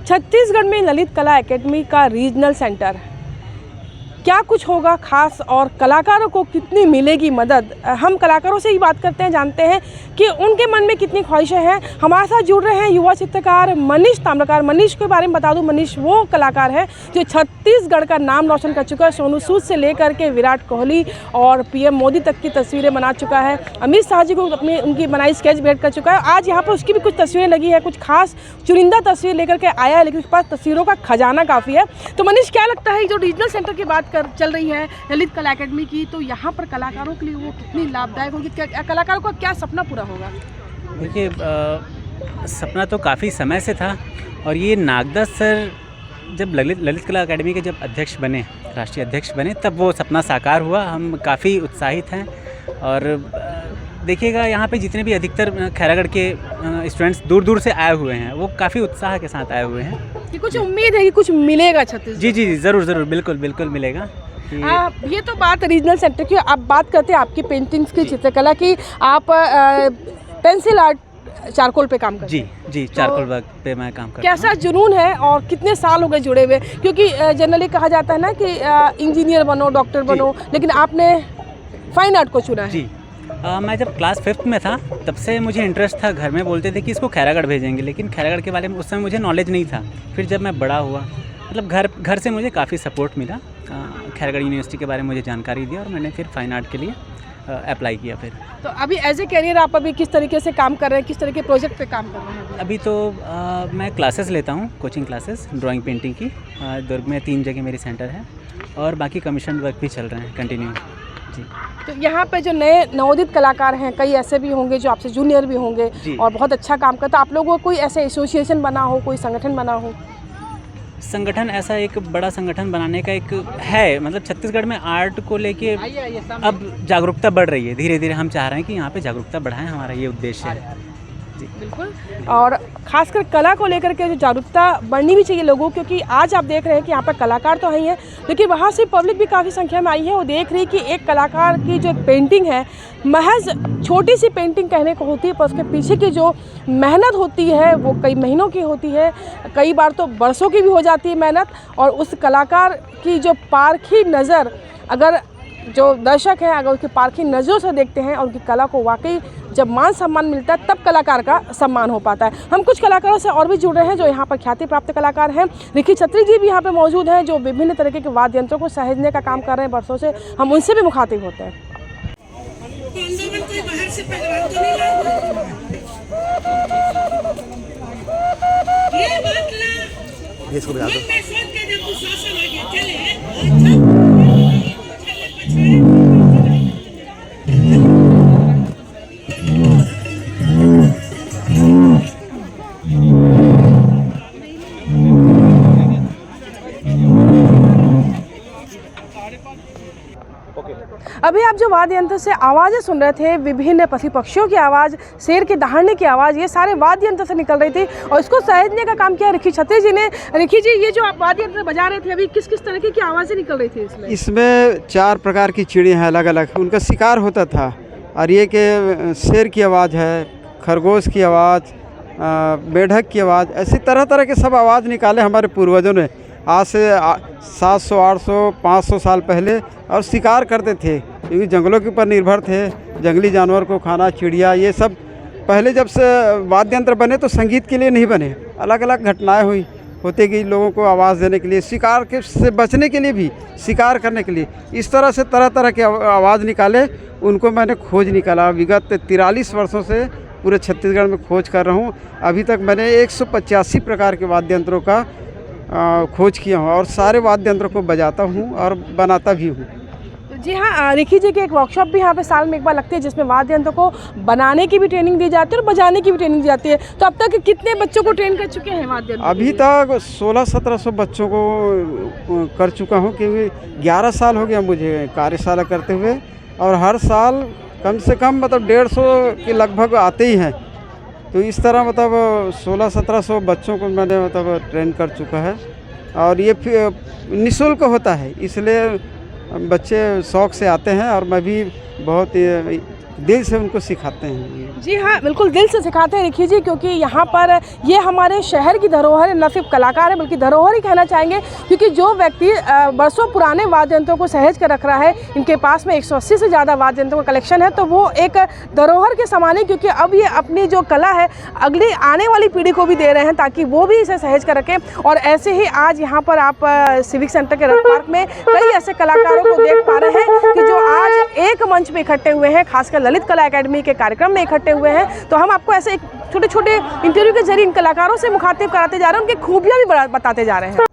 छत्तीसगढ़ में ललित कला एकेडमी का रीजनल सेंटर, क्या कुछ होगा खास और कलाकारों को कितनी मिलेगी मदद। हम कलाकारों से ही बात करते हैं, जानते हैं कि उनके मन में कितनी ख्वाहिशें हैं। हमारे साथ जुड़ रहे हैं युवा चित्रकार मनीष ताम्रकार। मनीष के बारे में बता दूं, मनीष वो कलाकार है जो छत्तीसगढ़ का नाम रोशन कर चुका है। सोनू सूद से लेकर के विराट कोहली और पीएम मोदी तक की तस्वीरें बना चुका है। अमित शाह जी को अपनी उनकी बनाई स्केच भेंट कर चुका है। आज यहाँ पर उसकी भी कुछ तस्वीरें लगी है, कुछ खास चुनिंदा तस्वीर लेकर के आया है, लेकिन उसके पास तस्वीरों का खजाना काफ़ी है। तो मनीष, क्या लगता है जो रीजनल सेंटर की बात चल रही है ललित कला एकेडमी की, तो यहाँ पर कलाकारों के लिए वो कितनी लाभदायक होगी? कलाकारों का क्या सपना पूरा होगा? देखिए, सपना तो काफ़ी समय से था, और ये नागदास सर जब ललित कला एकेडमी के जब अध्यक्ष बने, राष्ट्रीय अध्यक्ष बने, तब वो सपना साकार हुआ। हम काफ़ी उत्साहित हैं। और देखिएगा, यहाँ पे जितने भी अधिकतर खैरागढ़ के स्टूडेंट्स दूर दूर से आए हुए हैं, वो काफ़ी उत्साह के साथ आए हुए हैं कि कुछ उम्मीद है कि कुछ मिलेगा छत्तीसगढ़। जी जी जी, ज़रूर बिल्कुल मिलेगा। ये तो बात रीजनल सेंटर की। आप बात करते हैं आपकी पेंटिंग्स की, चित्रकला की। आप पेंसिल आर्ट, चारकोल पे काम करते हैं। जी, चारकोल वर्क पे मैं काम करता हूँ। कैसा जुनून है और कितने साल हो गए जुड़े हुए? क्योंकि जनरली कहा जाता है ना कि इंजीनियर बनो, डॉक्टर बनो, लेकिन आपने फाइन आर्ट को चुना है। जी, मैं जब क्लास 5th में था तब से मुझे इंटरेस्ट था। घर में बोलते थे कि इसको खैरागढ़ भेजेंगे, लेकिन खैरागढ़ के बारे में उस समय मुझे नॉलेज नहीं था। फिर जब मैं बड़ा हुआ, मतलब घर से मुझे काफ़ी सपोर्ट मिला। खैरागढ़ यूनिवर्सिटी के बारे में मुझे जानकारी दी और मैंने फिर फाइन आर्ट के लिए अप्लाई किया। फिर तो अभी एज ए कैरियर आप अभी किस तरीके से काम कर रहे हैं, किस तरह के प्रोजेक्ट पे काम कर रहे हैं? अभी तो मैं क्लासेस लेता हूँ, कोचिंग क्लासेस ड्राइंग पेंटिंग की। दुर्ग में 3 जगह मेरी सेंटर है, और बाकी कमीशन वर्क भी चल रहे हैं कंटिन्यू। जी, तो यहाँ पे जो नए नवोदित कलाकार हैं, कई ऐसे भी होंगे जो आपसे जूनियर भी होंगे और बहुत अच्छा काम करते हैं। आप लोगों को कोई ऐसे एसोसिएशन बना हो, कोई संगठन बना हो? संगठन, ऐसा एक बड़ा संगठन बनाने का एक है, मतलब छत्तीसगढ़ में आर्ट को लेके अब जागरूकता बढ़ रही है। धीरे धीरे हम चाह रहे हैं कि यहाँ पे जागरूकता बढ़ाएं, हमारा ये उद्देश्य है। जी बिल्कुल। और खासकर कला को लेकर के जो जागरूकता बढ़नी भी चाहिए लोगों, क्योंकि आज आप देख रहे हैं कि यहाँ पर कलाकार तो ही हैं, लेकिन वहाँ से पब्लिक भी काफ़ी संख्या में आई है। वो देख रही कि एक कलाकार की जो पेंटिंग है, महज छोटी सी पेंटिंग कहने को होती है, पर उसके पीछे की जो मेहनत होती है वो कई महीनों की होती है, कई बार तो बरसों की भी हो जाती है मेहनत। और उस कलाकार की जो पारखी नज़र, अगर जो दर्शक हैं अगर उसकी पारखी नज़रों से देखते हैं और उनकी कला को वाकई जब मान सम्मान मिलता है, तब कलाकार का सम्मान हो पाता है। हम कुछ कलाकारों से और भी जुड़ रहे हैं जो यहाँ पर ख्याति प्राप्त कलाकार हैं। रिकी छत्री जी भी यहाँ पे मौजूद हैं, जो विभिन्न तरीके के वाद्य यंत्रों को सहेजने का काम कर रहे हैं बरसों से। हम उनसे भी मुखातिब होते हैं। अभी आप जो वाद्य यंत्र से आवाज़ें सुन रहे थे, विभिन्न पशु पक्षियों की आवाज़, शेर के दहाड़ने की आवाज़, ये सारे वाद्य यंत्र से निकल रही थी और इसको सहेजने का काम किया रिकी छत्री जी ने। रिकी जी, ये जो आप वाद्य यंत्र बजा रहे थे अभी, किस किस तरह की आवाज़ें निकल रही थी इसमें? इसमें 4 प्रकार की चिड़ियाँ हैं, अलग अलग उनका शिकार होता था। और ये कि शेर की आवाज़ है, खरगोश की आवाज़, मेढक की आवाज़, ऐसी तरह तरह के सब आवाज़ निकाले हमारे पूर्वजों ने आज से 700, 800, 500 साल पहले। और शिकार करते थे, क्योंकि जंगलों के ऊपर निर्भर थे, जंगली जानवर को खाना, चिड़िया, ये सब। पहले जब से वाद्य यंत्र बने तो संगीत के लिए नहीं बने, अलग अलग घटनाएं होती गई लोगों को आवाज़ देने के लिए, शिकार के से बचने के लिए भी, शिकार करने के लिए। इस तरह से तरह तरह के आवाज़ निकाले, उनको मैंने खोज निकाला। विगत 43 वर्षों से पूरे छत्तीसगढ़ में खोज कर रहा हूँ। अभी तक मैंने 185 प्रकार के वाद्य यंत्रों का खोज किया हूँ, और सारे वाद्य यंत्रों को बजाता हूँ और बनाता भी हूँ। जी हाँ, रिकी जी की एक वर्कशॉप भी यहाँ पे साल में एक बार लगती है, जिसमें वाद्य यंत्र को बनाने की भी ट्रेनिंग दी जाती है और बजाने की भी ट्रेनिंग दी जाती है। तो अब तक कितने बच्चों को ट्रेन कर चुके हैं वाद्य यंत्र? अभी तक 1600-1700 बच्चों को कर चुका हूँ, क्योंकि 11 साल हो गया मुझे कार्यशाला करते हुए। और हर साल कम से कम मतलब 150 के लगभग आते ही हैं। तो इस तरह मतलब 1600-1700 बच्चों को मैंने मतलब ट्रेन कर चुका है। और ये निःशुल्क होता है, इसलिए बच्चे शौक़ से आते हैं। और मैं भी बहुत दिल से उनको सिखाते हैं। जी हाँ, बिल्कुल दिल से सिखाते हैं रिखी जी, क्योंकि यहाँ पर ये हमारे शहर की धरोहर है, न सिर्फ कलाकार है बल्कि धरोहर ही कहना चाहेंगे, क्योंकि जो व्यक्ति बरसों पुराने वाद्य यंत्रों को सहेज कर रख रहा है, इनके पास में 180 से ज़्यादा वाद्य यंत्रों का कलेक्शन है, तो वो एक धरोहर के समान है, क्योंकि अब ये अपनी जो कला है अगली आने वाली पीढ़ी को भी दे रहे हैं ताकि वो भी इसे सहेज कर रखें। और ऐसे ही आज यहाँ पर आप सिविक सेंटर के रथ पार्क में कई ऐसे कलाकारों को देख पा रहे हैं कि जो आज एक मंच में इकट्ठे हुए हैं, खासकर ललित कला एकेडमी के कार्यक्रम में इकट्ठे हुए हैं। तो हम आपको ऐसे एक छोटे छोटे इंटरव्यू के जरिए इन कलाकारों से मुखातिब कराते जा रहे हैं, उनकी खूबियाँ भी बताते जा रहे हैं।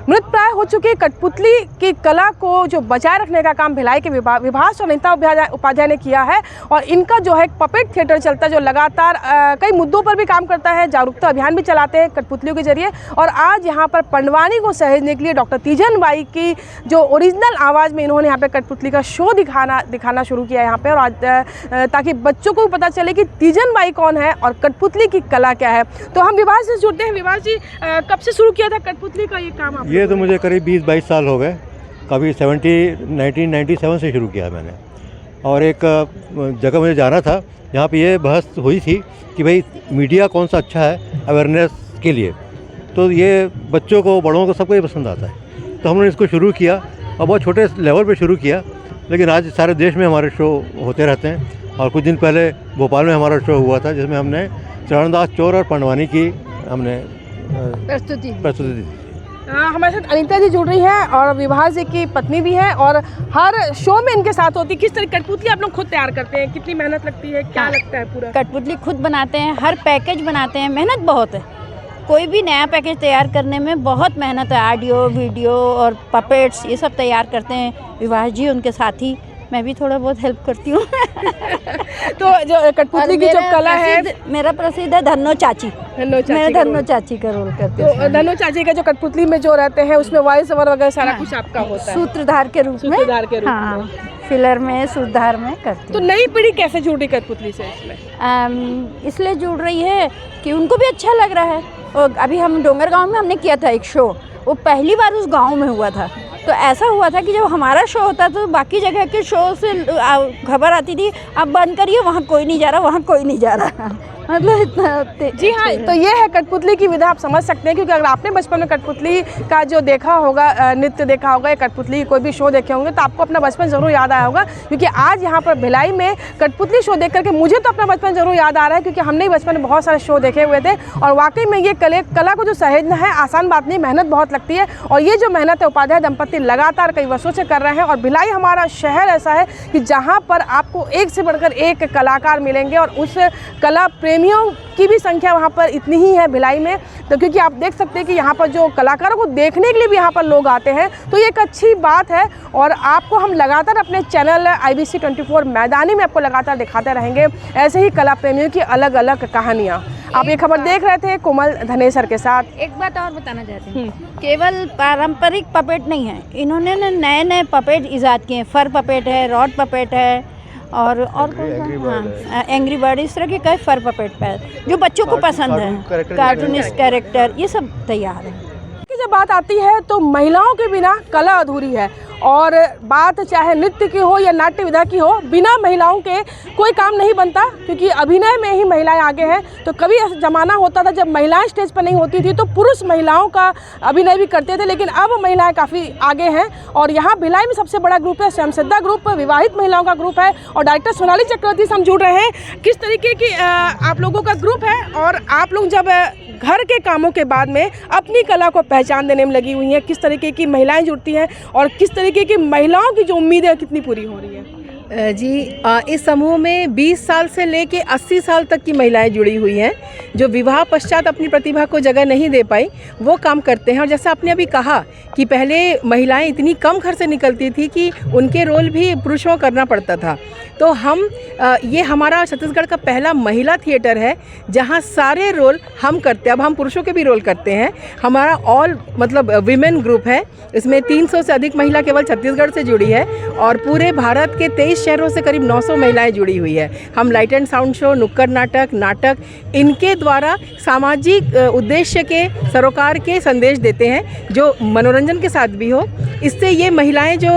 मृत प्राय हो चुकी कठपुतली की कला को जो बचाए रखने का काम भिलाई के विभास और अनिता उपाध्याय ने किया है, और इनका जो है पपेट थिएटर चलता है जो लगातार कई मुद्दों पर भी काम करता है, जागरूकता अभियान भी चलाते हैं कठपुतलियों के जरिए। और आज यहाँ पर पंडवानी को सहेजने के लिए डॉक्टर तीजन बाई की जो ओरिजिनल आवाज़ में इन्होंने यहाँ पे कठपुतली का शो दिखाना शुरू किया यहाँ पे, और आज ताकि बच्चों को पता चले कि तीजन बाई कौन है और कठपुतली की कला क्या है। तो हम विभास से जुड़ते हैं। विभास जी, कब से शुरू किया था कठपुतली का ये काम? ये तो मुझे करीब 20-22 साल हो गए, कभी 1997 से शुरू किया मैंने। और एक जगह मुझे जाना था जहाँ पे ये बहस हुई थी कि भाई मीडिया कौन सा अच्छा है अवेयरनेस के लिए, तो ये बच्चों को बड़ों को सबको ये पसंद आता है। तो हमने इसको शुरू किया और बहुत छोटे लेवल पे शुरू किया, लेकिन आज सारे देश में हमारे शो होते रहते हैं। और कुछ दिन पहले भोपाल में हमारा शो हुआ था जिसमें हमने चरणदास चोर और पंडवानी की हमने प्रस्तुति दी। हमारे साथ अनीता जी जुड़ रही हैं और विभास जी की पत्नी भी है, और हर शो में इनके साथ होती है। किस तरह कठपुतली आप लोग खुद तैयार करते हैं? कितनी मेहनत लगती है, क्या लगता है पूरा? कठपुतली खुद बनाते हैं, हर पैकेज बनाते हैं, मेहनत बहुत है। कोई भी नया पैकेज तैयार करने में बहुत मेहनत है। ऑडियो, वीडियो और पपेट्स ये सब तैयार करते हैं विभास जी, उनके साथी। मैं भी थोड़ा बहुत हेल्प करती हूँ। तो जो कठपुतली की जो कला है, मेरा प्रसिद्ध है धन्नो चाची। मैं धन्नो चाची का रोल करती हूँ। तो धन्नो चाची का जो कठपुतली में जो रहते हैं उसमें वॉइस ओवर वगैरह सारा कुछ आपका होता है? सूत्रधार के रूप में। हाँ, फिलर में, सूत्रधार में करती हूँ। तो नई पीढ़ी कैसे जुड़ रही कठपुतली से इसमें? इसलिए जुड़ रही है कि उनको भी अच्छा लग रहा है। और अभी हम डोंगर गाँव में हमने किया था एक शो, वो पहली बार उस गाँव में हुआ था। तो ऐसा हुआ था कि जब हमारा शो होता तो बाकी जगह के शो से खबर आती थी, आप बंद करिए, वहाँ कोई नहीं जा रहा, वहाँ कोई नहीं जा रहा। मतलब इतना। जी हाँ, तो ये है कठपुतली की विधा, आप समझ सकते हैं। क्योंकि अगर आपने बचपन में कठपुतली का जो देखा होगा, नृत्य देखा होगा या कठपुतली कोई भी शो देखे होंगे, तो आपको अपना बचपन ज़रूर याद आया होगा। क्योंकि आज यहाँ पर भिलाई में कठपुतली शो देख करके मुझे तो अपना बचपन ज़रूर याद आ रहा है, क्योंकि हमने बचपन में बहुत सारे शो देखे हुए थे। और वाकई में ये कला को जो सहेजना है आसान बात नहीं, मेहनत बहुत लगती है। और ये जो मेहनत है उपाध्याय दंपत्ति लगातार कई वर्षों से कर रहे हैं। और भिलाई हमारा शहर ऐसा है कि जहाँ पर आपको एक से बढ़कर एक कलाकार मिलेंगे, और उस कला प्रेमियों की भी संख्या वहाँ पर इतनी ही है भिलाई में। तो क्योंकि आप देख सकते हैं कि यहाँ पर जो कलाकारों को देखने के लिए भी यहाँ पर लोग आते हैं, तो ये एक अच्छी बात है। और आपको हम लगातार अपने चैनल IBC 24 मैदानी में आपको लगातार दिखाते रहेंगे ऐसे ही कला प्रेमियों की अलग अलग कहानियाँ। आप ये खबर देख रहे थे कोमल धनेसर के साथ। एक बात और बताना चाहती हूँ, केवल पारंपरिक पपेट नहीं है, इन्होंने नए नए पपेट ईजाद किए हैं। फर पपेट है, रॉड पपेट है, और एंग्री बर्ड, इस तरह के कई फर पपेट पर जो बच्चों को पसंद है, कार्टूनिस्ट कैरेक्टर, ये सब तैयार है। जब बात आती है तो महिलाओं के बिना कला अधूरी है। और बात चाहे नृत्य की हो या नाट्य विधा की हो, बिना महिलाओं के कोई काम नहीं बनता। क्योंकि अभिनय में ही महिलाएं आगे हैं। तो कभी ज़माना होता था जब महिलाएं स्टेज पर नहीं होती थी तो पुरुष महिलाओं का अभिनय भी करते थे, लेकिन अब महिलाएं काफ़ी आगे हैं। और यहाँ भिलाई में सबसे बड़ा ग्रुप है स्वयंसिद्धा ग्रुप, विवाहित महिलाओं का ग्रुप है। और डायरेक्टर सोनाली चक्रवर्ती से हम जुड़ रहे हैं। किस तरीके की आप लोगों का ग्रुप है, और आप लोग जब घर के कामों के बाद में अपनी कला को पहचान देने में लगी हुई हैं, किस तरीके की महिलाएं जुड़ती हैं, और किस तरीके की महिलाओं की जो उम्मीदें कितनी पूरी हो रही हैं? जी, इस समूह में 20 साल से लेके 80 साल तक की महिलाएं जुड़ी हुई हैं, जो विवाह पश्चात अपनी प्रतिभा को जगह नहीं दे पाई, वो काम करते हैं। और जैसा आपने अभी कहा कि पहले महिलाएं इतनी कम घर से निकलती थी कि उनके रोल भी पुरुषों को करना पड़ता था। तो हम ये हमारा छत्तीसगढ़ का पहला महिला थिएटर है जहाँ सारे रोल हम करते हैं। अब हम पुरुषों के भी रोल करते हैं। हमारा ऑल मतलब विमेन ग्रुप है, इसमें 300 से अधिक महिला केवल छत्तीसगढ़ से जुड़ी है। और पूरे भारत के 23 30 शहरों से करीब 900 महिलाएं जुड़ी हुई है। हम लाइट एंड साउंड शो, नुक्कड़ नाटक इनके द्वारा सामाजिक उद्देश्य के, सरोकार के संदेश देते हैं जो मनोरंजन के साथ भी हो। इससे ये महिलाएं जो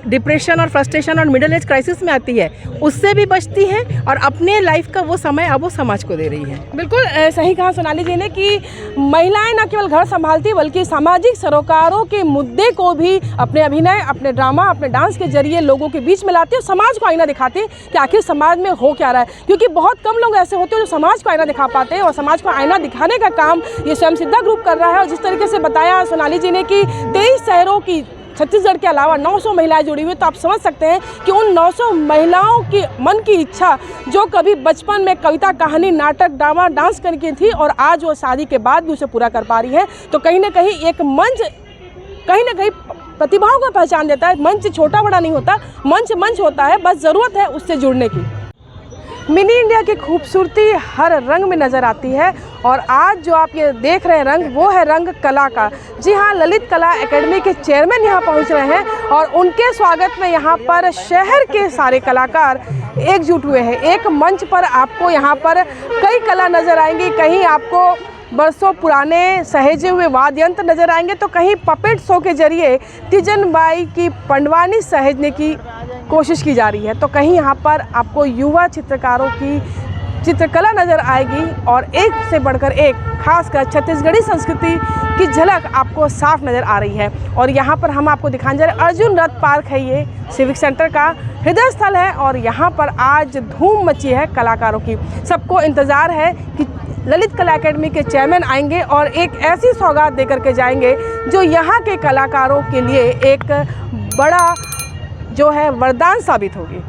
डिप्रेशन और फ्रस्ट्रेशन और मिडिल एज क्राइसिस में आती है उससे भी बचती हैं और अपने लाइफ का वो समय अब वो समाज को दे रही है। बिल्कुल सही कहा सोनाली जी ने कि महिलाएं न केवल घर संभालती बल्कि सामाजिक सरोकारों के मुद्दे को भी अपने अभिनय, अपने ड्रामा, अपने डांस के जरिए लोगों के बीच में लाती है और समाज को आईना दिखाती है कि आखिर समाज में हो क्या रहा है। क्योंकि बहुत कम लोग ऐसे होते हैं जो समाज को आईना दिखा पाते हैं और समाज को आईना दिखाने का काम ये स्वयं सिद्धा ग्रुप कर रहा है। और जिस तरीके से बताया सोनाली जी ने कि 23 शहरों की छत्तीसगढ़ के अलावा 900 महिलाएं जुड़ी हुई, तो आप समझ सकते हैं कि उन 900 महिलाओं की मन की इच्छा जो कभी बचपन में कविता, कहानी, नाटक, ड्रामा, डांस करके थी और आज वो शादी के बाद भी उसे पूरा कर पा रही है। तो कहीं ना कहीं एक मंच कहीं ना कहीं प्रतिभाओं को पहचान देता है। मंच छोटा बड़ा नहीं होता, मंच होता है, बस ज़रूरत है उससे जुड़ने की। मिनी इंडिया की खूबसूरती हर रंग में नज़र आती है और आज जो आप ये देख रहे हैं रंग, वो है रंग कला का। जी हाँ, ललित कला एकेडमी के चेयरमैन यहाँ पहुँच रहे हैं और उनके स्वागत में यहाँ पर शहर के सारे कलाकार एकजुट हुए हैं। एक मंच पर आपको यहाँ पर कई कला नज़र आएंगी, कहीं आपको बरसों पुराने सहेजे हुए वाद्य यंत्र नज़र आएंगे तो कहीं पपेट शो के जरिए तीजन बाई की पंडवानी सहेजने की कोशिश की जा रही है, तो कहीं यहाँ पर आपको युवा चित्रकारों की चित्रकला नज़र आएगी और एक से बढ़कर एक खासकर छत्तीसगढ़ी संस्कृति की झलक आपको साफ नज़र आ रही है। और यहाँ पर हम आपको दिखाने जा रहे हैं अर्जुन रथ पार्क है, ये सिविक सेंटर का हृदय स्थल है और यहाँ पर आज धूम मची है कलाकारों की। सबको इंतज़ार है कि ललित कला एकेडमी के चेयरमैन आएंगे और एक ऐसी सौगात देकर के जाएंगे जो यहाँ के कलाकारों के लिए एक बड़ा जो है वरदान साबित होगी।